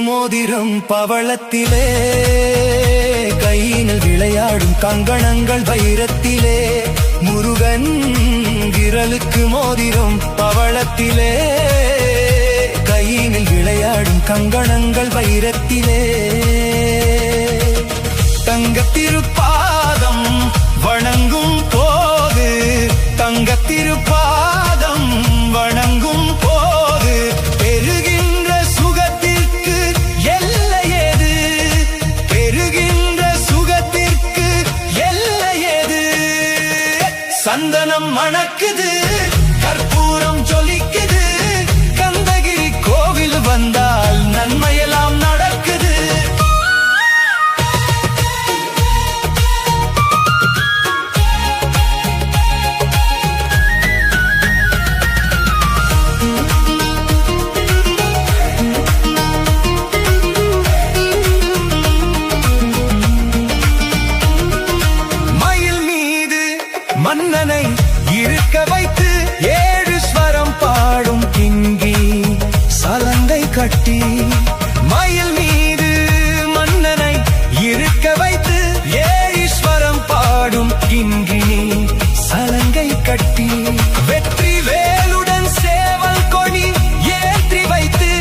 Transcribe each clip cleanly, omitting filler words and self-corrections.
மோதிரம் பவளத்திலே, கையினில் விளையாடும் கங்கணங்கள் வைரத்திலே. முருகன் விரலுக்கு மோதிரம் பவளத்திலே, கையினில் விளையாடும் கங்கணங்கள் வைரத்திலே. தங்கத் திருப்பாதம் வணங்கும் போது, தங்கத் திருப்பாதம் வணங்கும் போது பெறுகின்ற சுகத்திற்கு எல்லையேது, பெறுகின்ற சுகத்திற்கு எல்லையேது. சந்தனம் மணக்குது, கற்பூரம் ஜொலிக்குது, கந்தகிரி கோவில் வந்தால் நன்மையெல்லாம் நடக்குது. மன்னனை இருக்க வைத்து 7 ஸ்வரம் பாடும் கிங்கி சலங்கை கட்டி. மயில் மீது மன்னனை இருக்க வைத்து 7 ஸ்வரம் பாடும் கிங்கி சலங்கை கட்டி. வெற்றி வேலுடன் சேவல் கொடி ஏற்றி வைத்து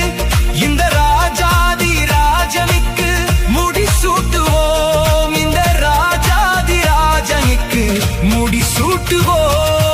இந்த ராஜாதி ராஜனுக்கு முடிசூட்டுவோம், இந்த ராஜாதி ராஜனுக்கு முடிசூட்டுவோம்.